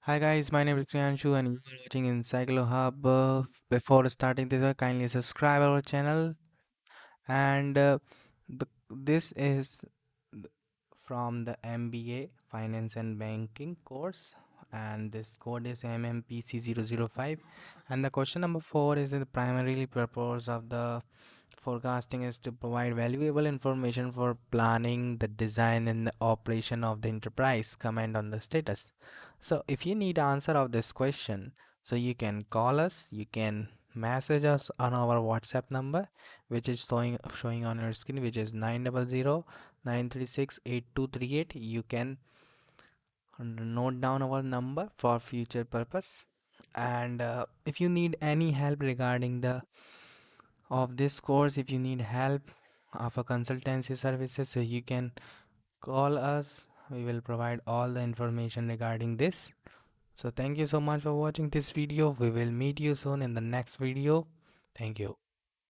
Hi guys, my name is Priyanshu and you are watching Encyclo Hub. Before starting this, kindly subscribe our channel and this is from the MBA Finance and Banking course, and this code is MMPC005, and the question number 4 is the primarily purpose of the forecasting is to provide valuable information for planning the design and the operation of the enterprise. Comment on the status. So if you need answer of this question, so you can call us, you can message us on our WhatsApp number, which is showing on your screen, which is 900 936 8238. You can note down our number for future purpose. And if you need any help regarding the of this course, if you need help of a consultancy services, so you can call us. We will provide all the information regarding this. So thank you so much for watching this video. We will meet you soon in the next video. Thank you.